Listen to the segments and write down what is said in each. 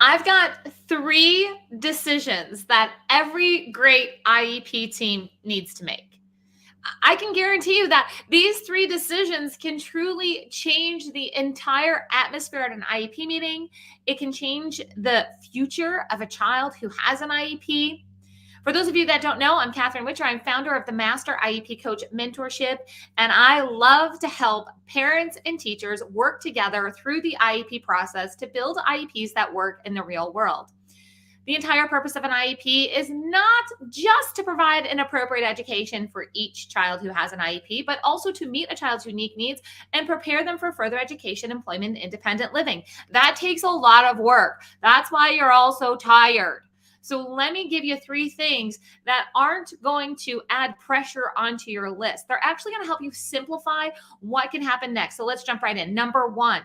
I've got 3 decisions that every great IEP team needs to make. I can guarantee you that these 3 decisions can truly change the entire atmosphere at an IEP meeting. It can change the future of a child who has an IEP. For those of you that don't know, I'm Catherine Witcher. I'm founder of the Master IEP Coach Mentorship, and I love to help parents and teachers work together through the IEP process to build IEPs that work in the real world. The entire purpose of an IEP is not just to provide an appropriate education for each child who has an IEP, but also to meet a child's unique needs and prepare them for further education, employment, and independent living. That takes a lot of work. That's why you're all so tired. So let me give you 3 things that aren't going to add pressure onto your list. They're actually going to help you simplify what can happen next. So let's jump right in. Number 1,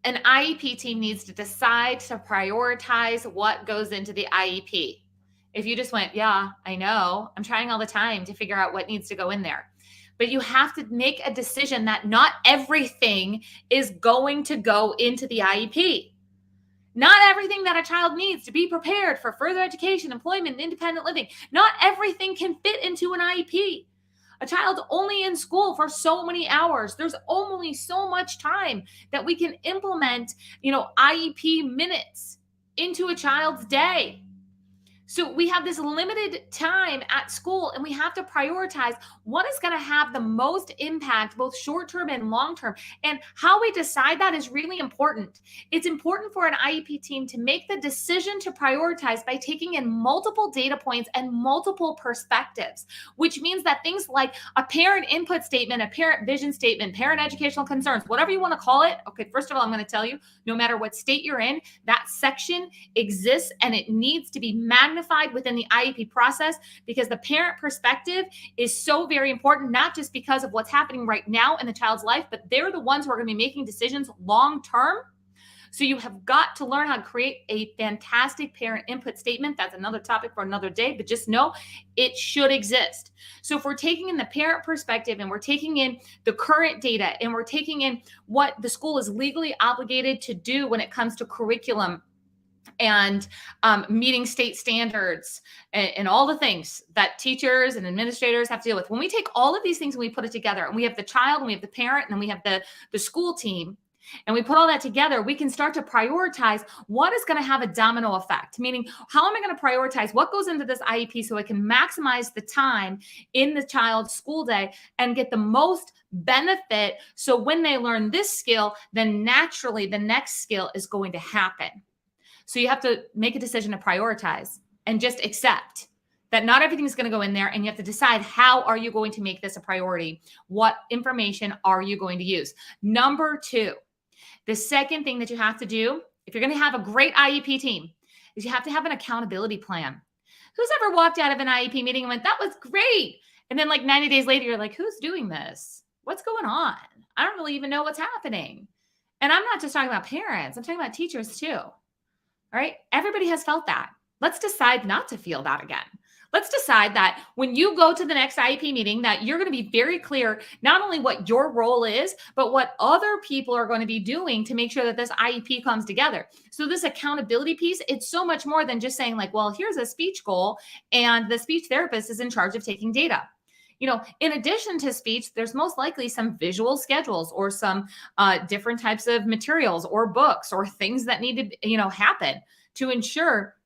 an IEP team needs to decide to prioritize what goes into the IEP. If you just went, yeah, I know, I'm trying all the time to figure out what needs to go in there. But you have to make a decision that not everything is going to go into the IEP. Not everything that a child needs to be prepared for further education, employment, and independent living. Not everything can fit into an IEP. A child only in school for so many hours. There's only so much time that we can implement, IEP minutes into a child's day. So we have this limited time at school, and we have to prioritize what is going to have the most impact, both short term and long term. And how we decide that is really important. It's important for an IEP team to make the decision to prioritize by taking in multiple data points and multiple perspectives, which means that things like a parent input statement, a parent vision statement, parent educational concerns, whatever you want to call it. Okay, first of all, I'm going to tell you, no matter what state you're in, that section exists and it needs to be magnified within the IEP process, because the parent perspective is so very important, not just because of what's happening right now in the child's life, but they're the ones who are going to be making decisions long term. So you have got to learn how to create a fantastic parent input statement. That's another topic for another day, but just know it should exist. So if we're taking in the parent perspective and we're taking in the current data and we're taking in what the school is legally obligated to do when it comes to curriculum and meeting state standards and all the things that teachers and administrators have to deal with. When we take all of these things and we put it together, and we have the child and we have the parent and then we have the school team, and we put all that together, we can start to prioritize what is going to have a domino effect. Meaning, how am I going to prioritize what goes into this IEP so I can maximize the time in the child's school day and get the most benefit, so when they learn this skill, then naturally the next skill is going to happen. So you have to make a decision to prioritize and just accept that not everything is going to go in there, and you have to decide, how are you going to make this a priority? What information are you going to use? Number 2, the second thing that you have to do if you're going to have a great IEP team is you have to have an accountability plan. Who's ever walked out of an IEP meeting and went, that was great, and then like 90 days later, you're like, who's doing this? What's going on? I don't really even know what's happening. And I'm not just talking about parents. I'm talking about teachers too. All right. Everybody has felt that. Let's decide not to feel that again. Let's decide that when you go to the next IEP meeting, that you're going to be very clear, not only what your role is, but what other people are going to be doing to make sure that this IEP comes together. So this accountability piece, it's so much more than just saying like, well, here's a speech goal and the speech therapist is in charge of taking data. In addition to speech, there's most likely some visual schedules or some different types of materials or books or things that need to, happen to ensure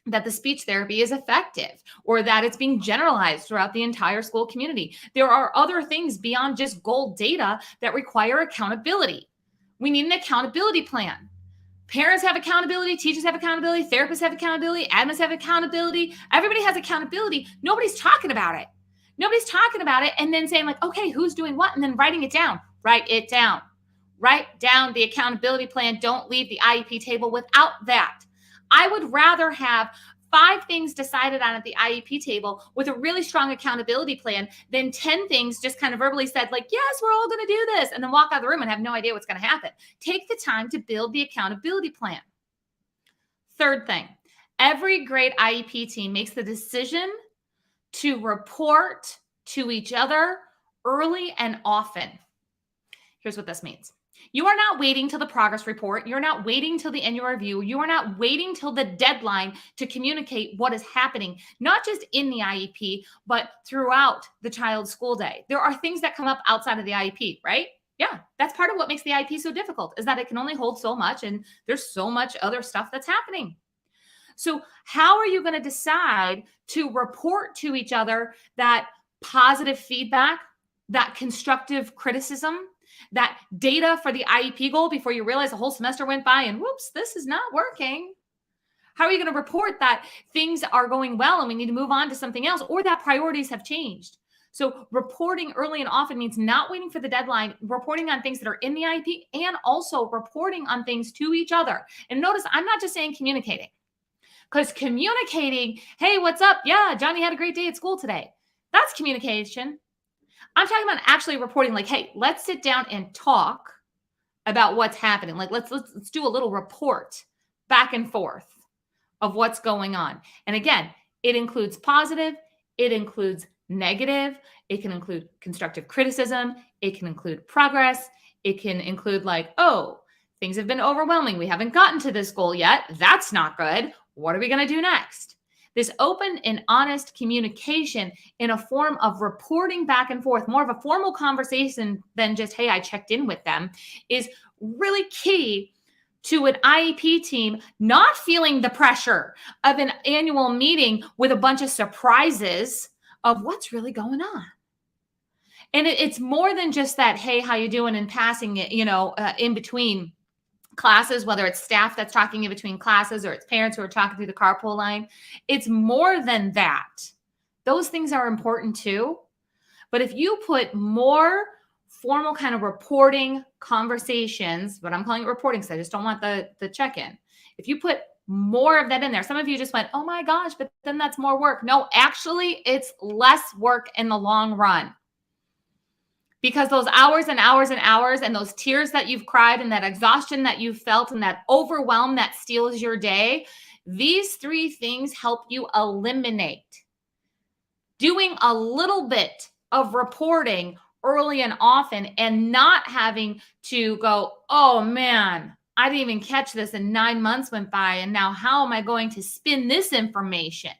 that the speech therapy is effective or that it's being generalized throughout the entire school community. There are other things beyond just gold data that require accountability. We need an accountability plan. Parents have accountability, teachers have accountability, therapists have accountability, admins have accountability. Everybody has accountability. Nobody's talking about it. Nobody's talking about it and then saying like, okay, who's doing what? And then writing it down. Write it down. Write down the accountability plan. Don't leave the IEP table without that. I would rather have 5 things decided on at the IEP table with a really strong accountability plan than 10 things just kind of verbally said like, yes, we're all going to do this, and then walk out of the room and have no idea what's going to happen. Take the time to build the accountability plan. Third thing, every great IEP team makes the decision to report to each other early and often. Here's what this means. You are not waiting till the progress report. You're not waiting till the annual review. You are not waiting till the deadline to communicate what is happening, not just in the IEP, but throughout the child's school day. There are things that come up outside of the IEP, right? Yeah, that's part of what makes the IEP so difficult is that it can only hold so much and there's so much other stuff that's happening. So, how are you going to decide to report to each other that positive feedback, that constructive criticism, that data for the IEP goal before you realize the whole semester went by and whoops, this is not working? How are you going to report that things are going well and we need to move on to something else or that priorities have changed? So, reporting early and often means not waiting for the deadline, reporting on things that are in the IEP and also reporting on things to each other. And notice, I'm not just saying communicating. Because communicating, hey, what's up? Yeah, Johnny had a great day at school today. That's communication. I'm talking about actually reporting like, hey, let's sit down and talk about what's happening. Like let's do a little report back and forth of what's going on. And again, it includes positive, it includes negative, it can include constructive criticism, it can include progress, it can include like, oh, things have been overwhelming. We haven't gotten to this goal yet. That's not good. What are we going to do next? This open and honest communication in a form of reporting back and forth, more of a formal conversation than just, hey, I checked in with them, is really key to an IEP team not feeling the pressure of an annual meeting with a bunch of surprises of what's really going on. And it's more than just that, hey, how you doing, and passing it, in between classes, whether it's staff that's talking in between classes or it's parents who are talking through the carpool line. It's more than that. Those things are important too. But if you put more formal kind of reporting conversations, but I'm calling it reporting because I just don't want the check-in. If you put more of that in there, some of you just went, oh my gosh, but then that's more work. No, actually, it's less work in the long run. Because those hours and hours and hours and those tears that you've cried and that exhaustion that you've felt and that overwhelm that steals your day, these three things help you eliminate. Doing a little bit of reporting early and often and not having to go, oh man, I didn't even catch this and 9 months went by. And now how am I going to spin this information?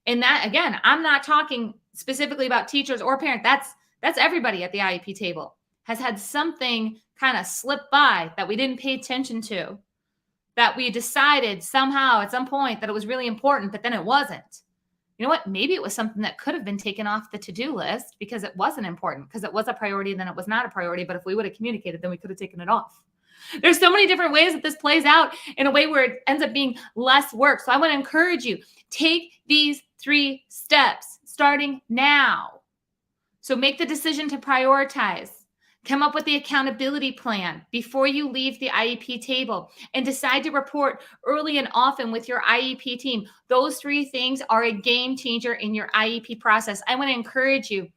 And that, again, I'm not talking specifically about teachers or parents. That's everybody at the IEP table has had something kind of slip by that we didn't pay attention to, that we decided somehow at some point that it was really important, but then it wasn't. You know what? Maybe it was something that could have been taken off the to-do list because it wasn't important, because it was a priority and then it was not a priority. But if we would have communicated, then we could have taken it off. There's so many different ways that this plays out in a way where it ends up being less work. So I want to encourage you, take these 3 steps starting now. So make the decision to prioritize. Come up with the accountability plan before you leave the IEP table and decide to report early and often with your IEP team. Those 3 things are a game changer in your IEP process. I want to encourage you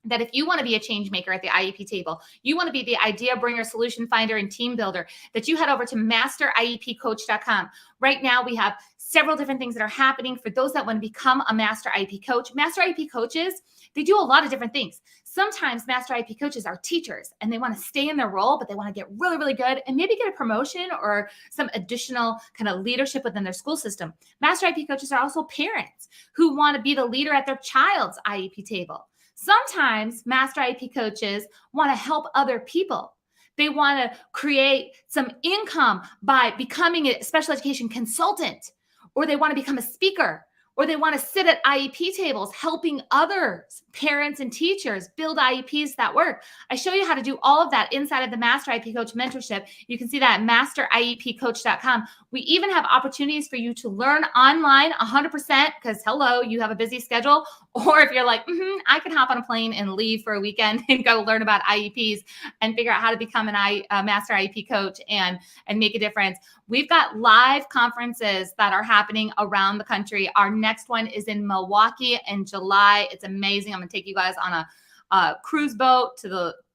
that if you want to be a change maker at the IEP table, you want to be the idea bringer, solution finder, and team builder, that you head over to masteriepcoach.com. Right now, we have several different things that are happening for those that want to become a master IEP coach. Master IEP coaches, they do a lot of different things. Sometimes master IEP coaches are teachers and they want to stay in their role, but they want to get really, really good and maybe get a promotion or some additional kind of leadership within their school system. Master IEP coaches are also parents who want to be the leader at their child's IEP table. Sometimes master IEP coaches want to help other people. They want to create some income by becoming a special education consultant, or they want to become a speaker, or they want to sit at IEP tables helping others, parents and teachers, build IEPs that work. I show you how to do all of that inside of the Master IEP Coach mentorship. You can see that at masteriepcoach.com. We even have opportunities for you to learn online 100% because, hello, you have a busy schedule. Or if you're like, I can hop on a plane and leave for a weekend and go learn about IEPs and figure out how to become a Master IEP Coach and make a difference. We've got live conferences that are happening around the country. Our next one is in Milwaukee in July. It's amazing. I'm going to take you guys on a cruise boat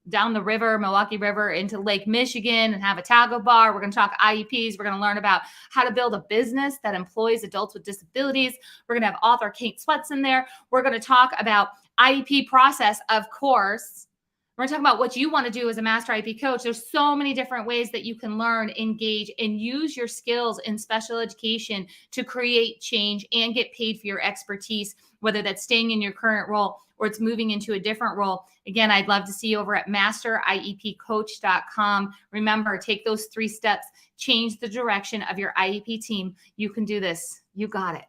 down the river, Milwaukee River, into Lake Michigan and have a taco bar. We're going to talk IEPs. We're going to learn about how to build a business that employs adults with disabilities. We're going to have author Kate Sweats in there. We're going to talk about IEP process, of course, We're talking about what you want to do as a master IEP coach. There's so many different ways that you can learn, engage, and use your skills in special education to create change and get paid for your expertise, whether that's staying in your current role or it's moving into a different role. Again, I'd love to see you over at masteriepcoach.com. Remember, take those 3 steps, change the direction of your IEP team. You can do this. You got it.